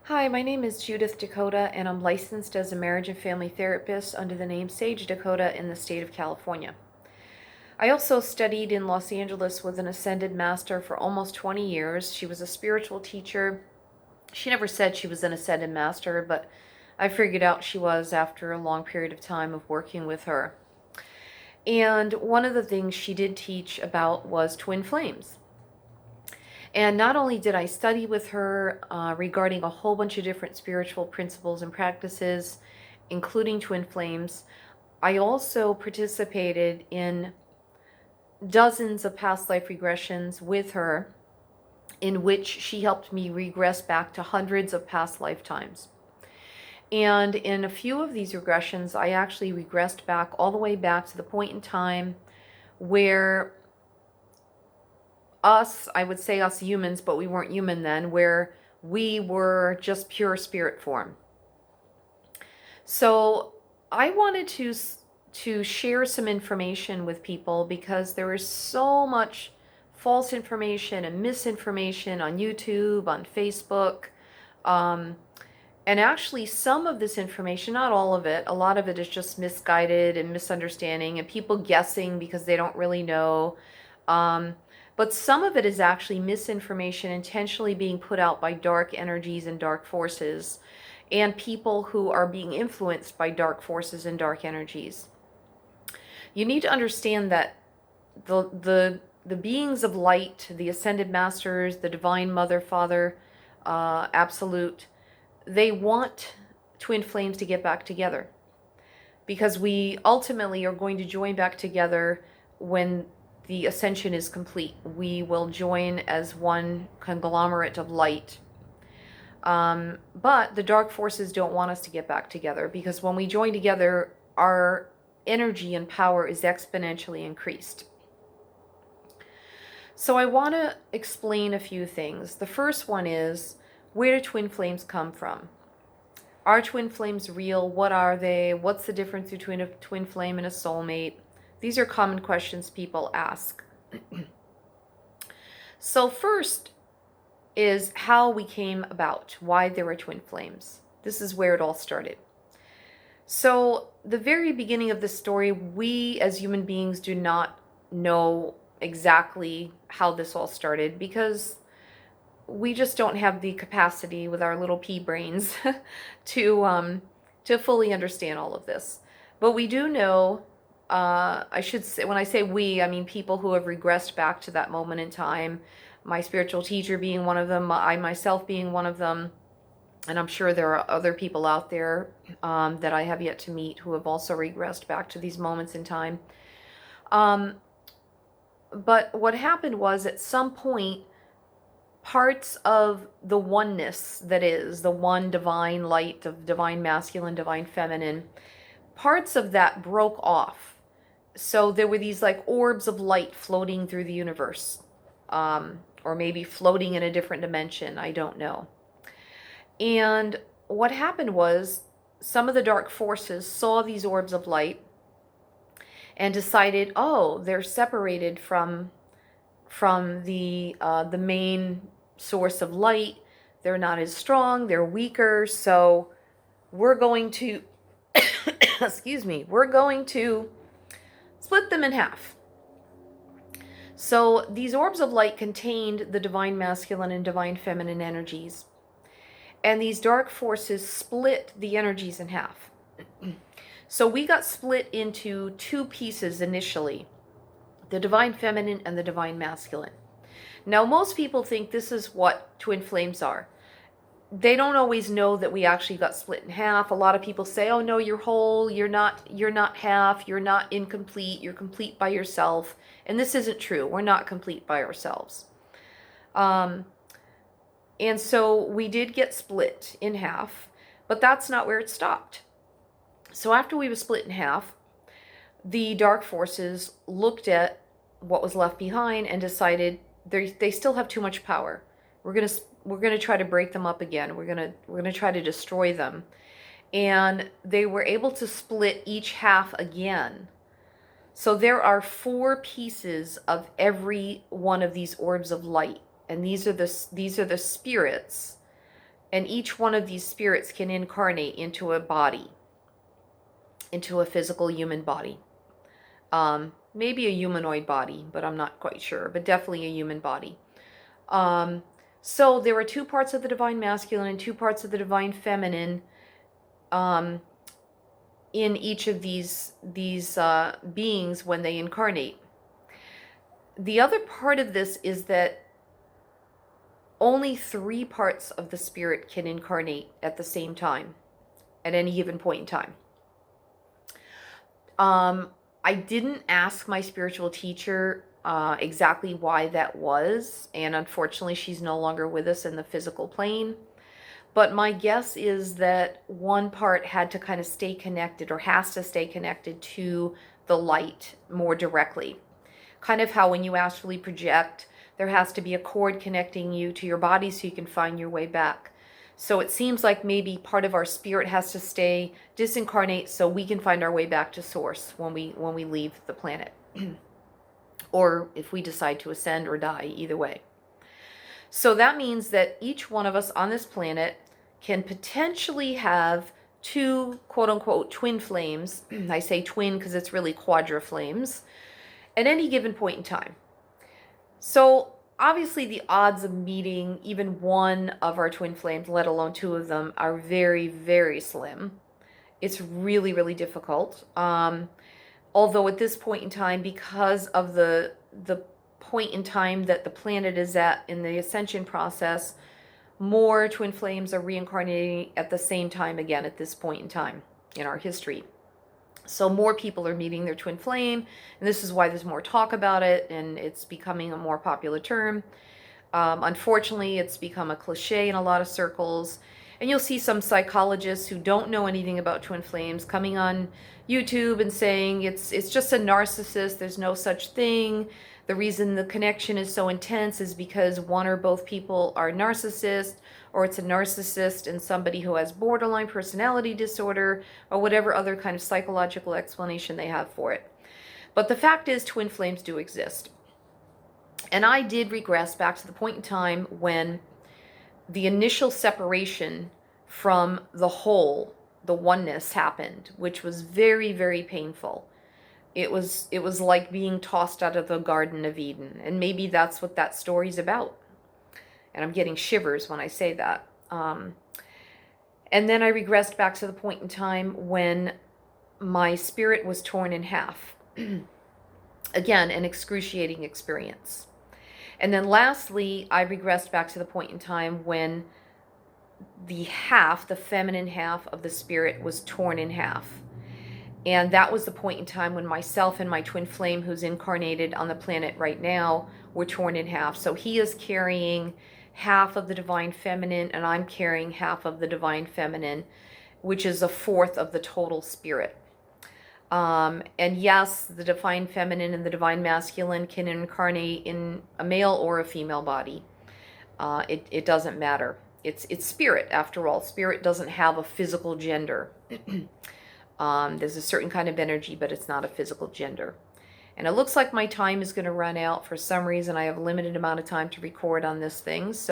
Hi, my name is Judith Dakota, and I'm licensed as a marriage and family therapist under the name Sage Dakota in the state of California. I also studied in Los Angeles with an ascended master for almost 20 years. She was a spiritual teacher. She never said she was an ascended master, but I figured out she was after a long period of time of working with her. And one of the things she did teach about was twin flames. And not only did I study with her regarding a whole bunch of different spiritual principles and practices, including twin flames, I also participated in dozens of past life regressions with her, in which she helped me regress back to hundreds of past lifetimes. And in a few of these regressions, I actually regressed back all the way back to the point in time where I would say us humans, but we weren't human then, where we were just pure spirit form. So I wanted to share some information with people because there is so much false information and misinformation on YouTube, on Facebook, and actually some of this information, not all of it, a lot of it is just misguided and misunderstanding and people guessing because they don't really know. But some of it is actually misinformation intentionally being put out by dark energies and dark forces and people who are being influenced by dark forces and dark energies. You need to understand that the beings of light, the ascended masters, the divine mother, father, absolute, they want twin flames to get back together because we ultimately are going to join back together when the ascension is complete. We will join as one conglomerate of light. But the dark forces don't want us to get back together because when we join together, our energy and power is exponentially increased. So I want to explain a few things. The first one is, where do twin flames come from? Are twin flames real? What are they? What's the difference between a twin flame and a soulmate? These are common questions people ask. So first is how we came about, why there were twin flames. This is where it all started. So the very beginning of the story, we as human beings do not know exactly how this all started because we just don't have the capacity with our little pea brains to fully understand all of this. But we do know, I should say, when I say we, I mean people who have regressed back to that moment in time, my spiritual teacher being one of them, I myself being one of them, and I'm sure there are other people out there that I have yet to meet who have also regressed back to these moments in time. But what happened was at some point, parts of the oneness that is the one divine light of divine masculine, divine feminine, parts of that broke off. So there were these like orbs of light floating through the universe, or maybe floating in a different dimension, I don't know. And what happened was some of the dark forces saw these orbs of light and decided, oh, they're separated from the main source of light. They're not as strong, they're weaker, so we're going to excuse me, we're going to split them in half. So these orbs of light contained the divine masculine and divine feminine energies. And these dark forces split the energies in half. So we got split into two pieces initially, the divine feminine and the divine masculine. Now, most people think this is what twin flames are. They don't always know that we actually got split in half. A lot of people say, oh no, you're whole, you're not half, you're not incomplete, you're complete by yourself. And this isn't true. We're not complete by ourselves. And so we did get split in half, but that's not where it stopped. So after we were split in half, the dark forces looked at what was left behind and decided they still have too much power. We're gonna try to break them up again. We're gonna try to destroy them. And they were able to split each half again. So there are 4 pieces of every one of these orbs of light, and these are the spirits And each one of these spirits can incarnate into a body, into a physical human body. Maybe a humanoid body, but I'm not quite sure, but definitely a human body. So there are two parts of the divine masculine and two parts of the divine feminine in each of these beings when they incarnate. The other part of this is that only 3 parts of the spirit can incarnate at the same time, at any given point in time. I didn't ask my spiritual teacher exactly why that was, and unfortunately she's no longer with us in the physical plane. But my guess is that one part had to kind of stay connected, or has to stay connected to the light more directly. Kind of how when you astrally project, there has to be a cord connecting you to your body so you can find your way back. So it seems like maybe part of our spirit has to stay disincarnate so we can find our way back to source when we leave the planet. Or if we decide to ascend or die, either way. So that means that each one of us on this planet can potentially have 2 quote-unquote twin flames. I say twin because it's really quadra flames at any given point in time. So obviously the odds of meeting even one of our twin flames, let alone 2 of them, are very, very slim. It's really, really difficult. Although at this point in time, because of the point in time that the planet is at in the ascension process, more twin flames are reincarnating at the same time again at this point in time in our history. So more people are meeting their twin flame, and this is why there's more talk about it, and it's becoming a more popular term. Unfortunately, it's become a cliche in a lot of circles, and you'll see some psychologists who don't know anything about twin flames coming on YouTube and saying it's just a narcissist, there's no such thing. The reason the connection is so intense is because one or both people are narcissist, or it's a narcissist and somebody who has borderline personality disorder, or whatever other kind of psychological explanation they have for it. But the fact is, twin flames do exist. And I did regress back to the point in time when the initial separation from the whole, the oneness, happened, which was very, very painful. It was like being tossed out of the Garden of Eden, and maybe that's what that story's about. And I'm getting shivers when I say that. And then I regressed back to the point in time when my spirit was torn in half. Again, an excruciating experience. And then lastly, I regressed back to the point in time when the feminine half of the spirit was torn in half. And that was the point in time when myself and my twin flame, who's incarnated on the planet right now, were torn in half. So he is carrying half of the divine feminine, and I'm carrying half of the divine feminine, which is 1/4 of the total spirit. And yes, the divine feminine and the divine masculine can incarnate in a male or a female body. It doesn't matter. It's spirit, after all. Spirit doesn't have a physical gender. There's a certain kind of energy, but it's not a physical gender. And it looks like my time is going to run out. For some reason, I have a limited amount of time to record on this thing. So